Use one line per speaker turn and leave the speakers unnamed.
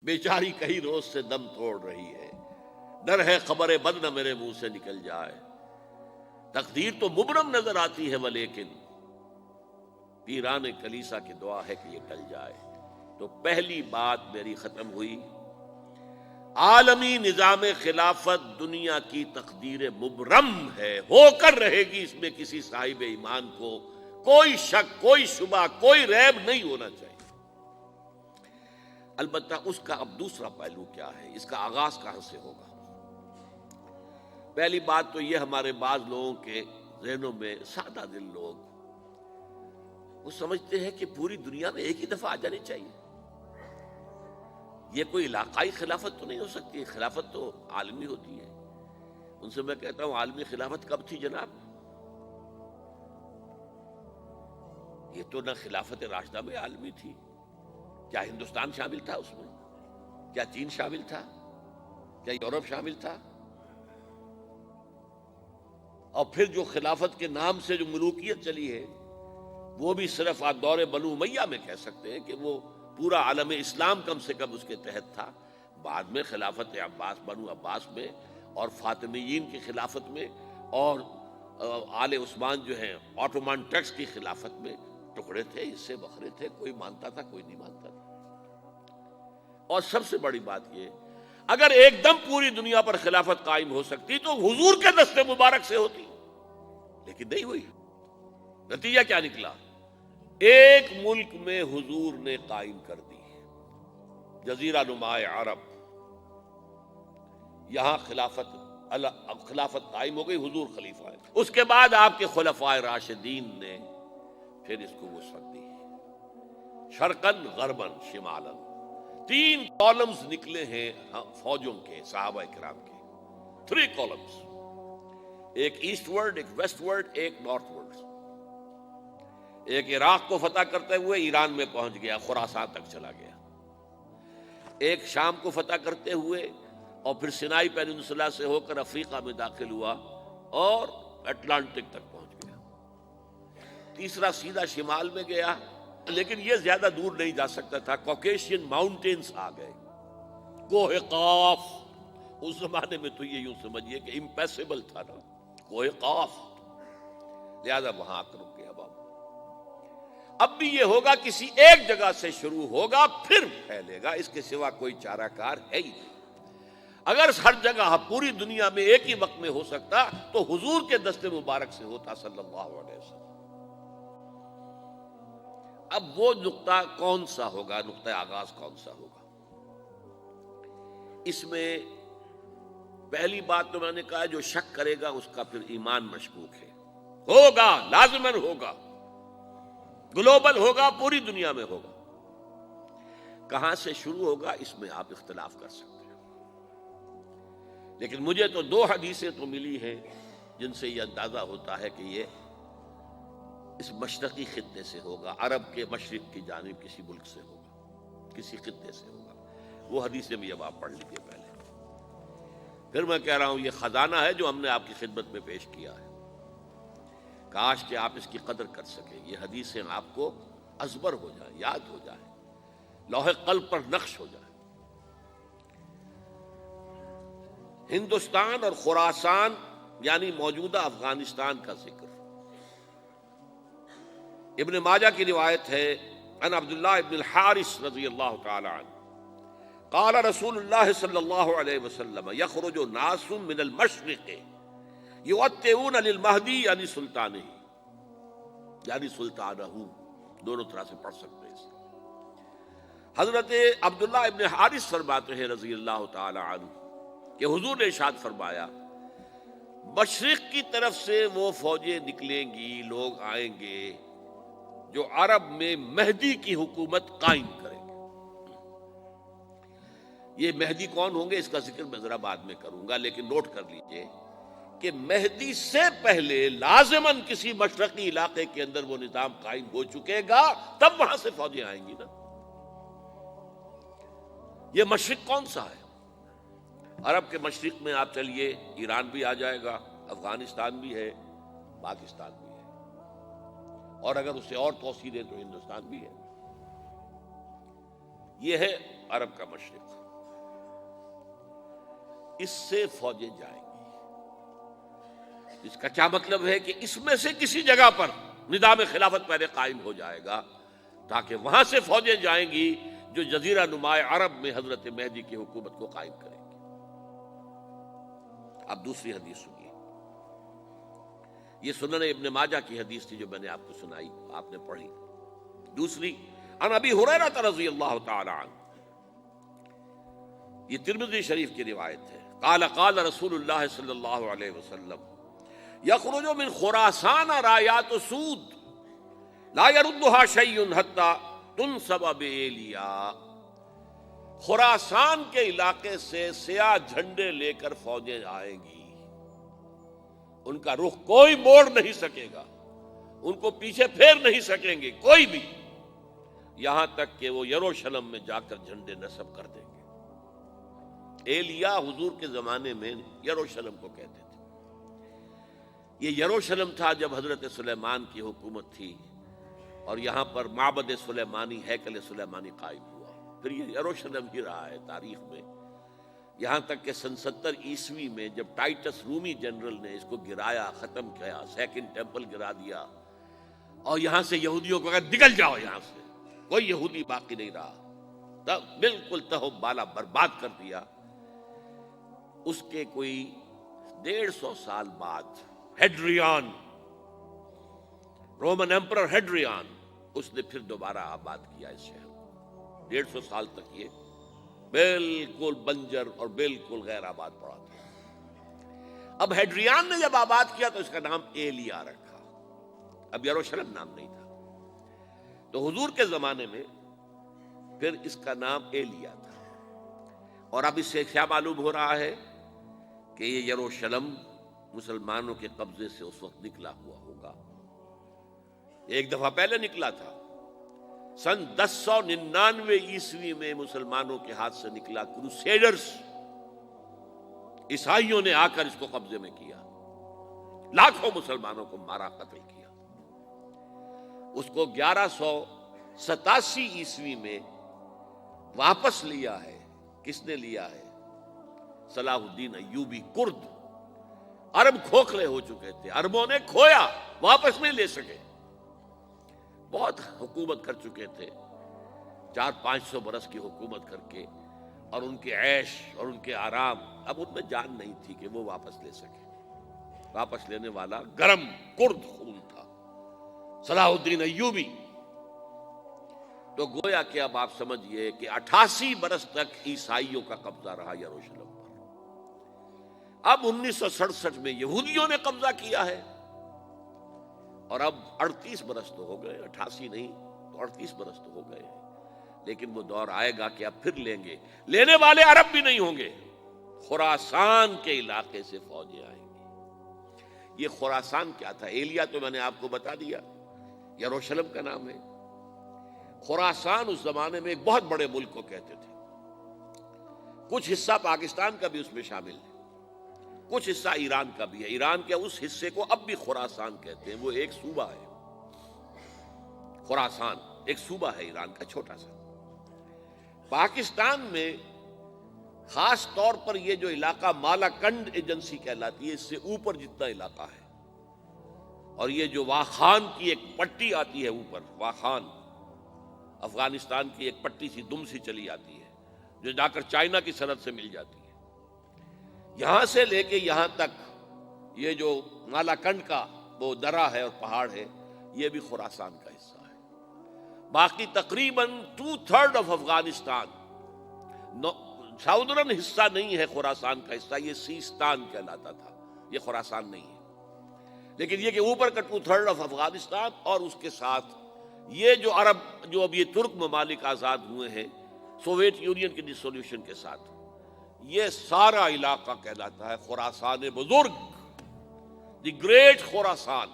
بیچاری کئی روز سے دم توڑ رہی ہے، ڈر ہے خبر بد نہ میرے منہ سے نکل جائے، تقدیر تو مبرم نظر آتی ہے ولیکن پیران کلیسا کی دعا ہے کہ یہ ٹل جائے۔ تو پہلی بات میری ختم ہوئی، عالمی نظام خلافت دنیا کی تقدیر مبرم ہے، ہو کر رہے گی، اس میں کسی صاحب ایمان کو کوئی شک، کوئی شبہ، کوئی ریب نہیں ہونا چاہیے۔ البتہ اس کا اب دوسرا پہلو کیا ہے، اس کا آغاز کہاں سے ہوگا؟ پہلی بات تو یہ، ہمارے بعض لوگوں کے ذہنوں میں، سادہ دل لوگ وہ سمجھتے ہیں کہ پوری دنیا میں ایک ہی دفعہ آ جانی چاہیے۔ یہ کوئی علاقائی خلافت تو نہیں ہو سکتی، خلافت تو عالمی ہوتی ہے۔ ان سے میں کہتا ہوں عالمی خلافت کب تھی جناب؟ یہ تو نہ خلافت راشدہ میں عالمی تھی، کیا ہندوستان شامل تھا اس میں؟ کیا چین شامل تھا؟ کیا یورپ شامل تھا؟ اور پھر جو خلافت کے نام سے جو ملوکیت چلی ہے، وہ بھی صرف آپ دور بنو امیہ میں کہہ سکتے ہیں کہ وہ پورا عالم اسلام کم سے کم اس کے تحت تھا۔ بعد میں خلافت عباس، بنو عباس میں، اور فاطمیین کی خلافت میں، اور آل عثمان جو ہیں آٹومان ٹرکس کی خلافت میں ٹکڑے تھے، حصے بکھرے تھے، کوئی مانتا تھا، کوئی نہیں مانتا تھا۔ اور سب سے بڑی بات یہ، اگر ایک دم پوری دنیا پر خلافت قائم ہو سکتی تو حضور کے دست مبارک سے ہوتی، لیکن نہیں ہوئی۔ نتیجہ کیا نکلا؟ ایک ملک میں حضور نے قائم کر دی، جزیرہ نما عرب، یہاں خلافت قائم ہو گئی، حضور خلیفہ ہے۔ اس کے بعد آپ کے خلفائے راشدین نے پھر اس کو وسعت دی، شرقاً غرباً شمالاً۔ 3 کالمز نکلے ہیں فوجوں کے، صحابہ کرام کے، 3 کالمز، ایک ایسٹ ورڈ، ایک ویسٹ ورڈ، ایک نارتھ ورڈ۔ ایک عراق کو فتح کرتے ہوئے ایران میں پہنچ گیا، خراسان تک چلا گیا۔ ایک شام کو فتح کرتے ہوئے اور پھر سینائی پیننسولا سے ہو کر افریقہ میں داخل ہوا اور اٹلانٹک تک پہنچ گیا۔ تیسرا سیدھا شمال میں گیا، لیکن یہ زیادہ دور نہیں جا سکتا تھا، کوکیشین ماؤنٹینز آ گئے، کوہ قاف۔ اس زمانے میں تو یہ یوں سمجھیے کہ امپیسیبل تھا نا، کوہ قاف، لہذا وہاں آ کر رک گیا۔ اب بھی یہ ہوگا، کسی ایک جگہ سے شروع ہوگا پھر پھیلے گا، اس کے سوا کوئی چارہ کار ہے ہی نہیں۔ اگر ہر جگہ پوری دنیا میں ایک ہی وقت میں ہو سکتا تو حضور کے دست مبارک سے ہوتا صلی اللہ علیہ وسلم۔ اب وہ نقطہ کون سا ہوگا، نقطہ آغاز کون سا ہوگا؟ اس میں پہلی بات تو میں نے کہا، جو شک کرے گا اس کا پھر ایمان مشکوک ہے۔ ہوگا، لازماً ہوگا، گلوبل ہوگا، پوری دنیا میں ہوگا۔ کہاں سے شروع ہوگا اس میں آپ اختلاف کر سکتے ہیں، لیکن مجھے تو 2 حدیثیں تو ملی ہیں جن سے یہ اندازہ ہوتا ہے کہ یہ اس مشرقی خطے سے ہوگا، عرب کے مشرق کی جانب کسی ملک سے ہوگا، کسی خطے سے ہوگا۔ وہ حدیثیں بھی اب آپ پڑھ لیجیے پہلے۔ پھر میں کہہ رہا ہوں یہ خزانہ ہے جو ہم نے آپ کی خدمت میں پیش کیا ہے، کاش کہ آپ اس کی قدر کر سکیں، یہ حدیثیں آپ کو ازبر ہو جائیں، یاد ہو جائیں، لوح قلب پر نقش ہو جائیں۔ ہندوستان اور خراسان یعنی موجودہ افغانستان کا ذکر ابن ماجہ کی روایت ہے، عن عبداللہ ابن الحارث رضی اللہ تعالی عنہ قال رسول اللہ صلی اللہ علیہ وسلم یخرج ناس من المشرق یوطئون للمہدی یعنی سلطانہ، یعنی سلطانہ، دونوں طرح سے پڑھ سکتے ہیں۔ حضرت عبداللہ ابن حارث فرماتے ہیں رضی اللہ تعالی عنہ کہ حضور نے ارشاد فرمایا، مشرق کی طرف سے وہ فوجیں نکلیں گی، لوگ آئیں گے جو عرب میں مہدی کی حکومت قائم کریں گے۔ یہ مہدی کون ہوں گے اس کا ذکر میں ذرا بعد میں کروں گا، لیکن نوٹ کر لیجئے کہ مہدی سے پہلے لازماً کسی مشرقی علاقے کے اندر وہ نظام قائم ہو چکے گا، تب وہاں سے فوجیں آئیں گی نا۔ یہ مشرق کون سا ہے؟ عرب کے مشرق میں آپ چلیے، ایران بھی آ جائے گا، افغانستان بھی ہے، پاکستان بھی ہے، اور اگر اسے اور توسیع دیں تو ہندوستان بھی ہے۔ یہ ہے عرب کا مشرق، اس سے فوجیں جائیں گی۔ اس کا کیا مطلب ہے کہ اس میں سے کسی جگہ پر نظام خلافت پہلے قائم ہو جائے گا، تاکہ وہاں سے فوجیں جائیں گی جو جزیرہ نما عرب میں حضرت مہدی کی حکومت کو قائم کریں گی۔ اب دوسری حدیث سنیے، یہ سنن ابن ماجہ کی حدیث تھی جو میں نے آپ کو سنائی، آپ نے پڑھی۔ دوسری، عن ابی ہریرہ رضی اللہ تعالی عنہ، یہ ترمذی شریف کی روایت ہے، قال قال رسول اللہ صلی اللہ علیہ وسلم یخرج من خراسان رایات سود لا يردها شیء حتی تنصب بإیلیا، خراسان کے علاقے سے سیاہ جھنڈے لے کر فوجیں آئیں گی، ان کا رخ کوئی موڑ نہیں سکے گا، ان کو پیچھے پھیر نہیں سکیں گے کوئی بھی، یہاں تک کہ وہ یروشلم میں جا کر جھنڈے نصب کر دیں گے۔ ایلیا حضور کے زمانے میں یروشلم کو کہتے تھے۔ یہ یروشلم تھا جب حضرت سلیمان کی حکومت تھی، اور یہاں پر معبد سلیمانی، ہیکل سلیمانی قائم ہوا، پھر یہ یروشلم ہی رہا ہے تاریخ میں، یہاں تک کہ سن 70 عیسوی میں جب ٹائٹس رومی جنرل نے اس کو گرایا، ختم کیا، سیکنڈ ٹیمپل گرا دیا، اور یہاں سے یہودیوں کو کہا نکل جاؤ یہاں سے، کوئی یہودی باقی نہیں رہا، تب بالکل تہو بالا برباد کر دیا۔ اس کے کوئی 150 سال بعد ہیڈریان، رومن ایمپرر ہیڈریان، اس نے پھر دوبارہ آباد کیا اس شہر کو۔ 150 سال تک یہ بالکل بنجر اور بالکل غیر آباد پڑا تھا۔ اب ہیڈریان نے جب آباد کیا تو اس کا نام ایلیا رکھا، اب یروشلم نام نہیں تھا، تو حضور کے زمانے میں پھر اس کا نام ایلیا تھا۔ اور اب اس سے کیا معلوم ہو رہا ہے کہ یہ یروشلم مسلمانوں کے قبضے سے اس وقت نکلا ہوا ہوگا، ایک دفعہ پہلے نکلا تھا، سن 1099 عیسوی میں مسلمانوں کے ہاتھ سے نکلا، کروسیڈرز عیسائیوں نے آ کر اس کو قبضے میں کیا، لاکھوں مسلمانوں کو مارا، قتل کیا۔ اس کو 1187 عیسوی میں واپس لیا ہے، کس نے لیا ہے؟ صلاح الدین ایوبی کرد۔ عرب کھوکھلے ہو چکے تھے، عربوں نے کھویا، واپس نہیں لے سکے، بہت حکومت کر چکے تھے، 400-500 برس کی حکومت کر کے، اور ان کے عیش اور ان کے آرام، اب ان میں جان نہیں تھی کہ وہ واپس لے سکے۔ واپس لینے والا گرم کرد خون تھا، صلاح الدین ایوبی۔ تو گویا کہ اب آپ سمجھئے کہ 88 برس تک عیسائیوں کا قبضہ رہا یروشلم پر۔ اب 1967 میں یہودیوں نے قبضہ کیا ہے، اور اب 38 برس تو ہو گئے، 88 نہیں تو 38 برس تو ہو گئے ہیں، لیکن وہ دور آئے گا کہ اب پھر لیں گے، لینے والے عرب بھی نہیں ہوں گے، خراسان کے علاقے سے فوجیں آئیں گی۔ یہ خراسان کیا تھا؟ ایلیا تو میں نے آپ کو بتا دیا، یروشلم کا نام ہے۔ خراسان اس زمانے میں ایک بہت بڑے ملک کو کہتے تھے، کچھ حصہ پاکستان کا بھی اس میں شامل ہے، کچھ حصہ ایران کا بھی ہے، ایران کے اس حصے کو اب بھی خراسان کہتے ہیں، وہ ایک صوبہ ہے، خراسان ایک صوبہ ہے ایران کا چھوٹا سا۔ پاکستان میں خاص طور پر یہ جو علاقہ مالا کنڈ ایجنسی کہلاتی ہے، اس سے اوپر جتنا علاقہ ہے، اور یہ جو واخان کی ایک پٹی آتی ہے اوپر، واخان افغانستان کی ایک پٹی سی دم سی چلی آتی ہے جو جا کر چائنا کی سرحد سے مل جاتی ہے، یہاں سے لے کے یہاں تک یہ جو مالا کنڈ کا وہ درہ ہے اور پہاڑ ہے، یہ بھی خراسان کا حصہ ہے۔ باقی تقریباً 2/3 آف افغانستان ساؤدرن حصہ نہیں ہے خراسان کا حصہ، یہ سیستان کہلاتا تھا، یہ خراسان نہیں ہے، لیکن یہ کہ اوپر کا 2/3 آف افغانستان، اور اس کے ساتھ یہ جو عرب، جو اب یہ ترک ممالک آزاد ہوئے ہیں سوویت یونین کی ڈسولوشن کے ساتھ، یہ سارا علاقہ کہلاتا ہے خراسان بزرگ، دی گریٹ خراسان۔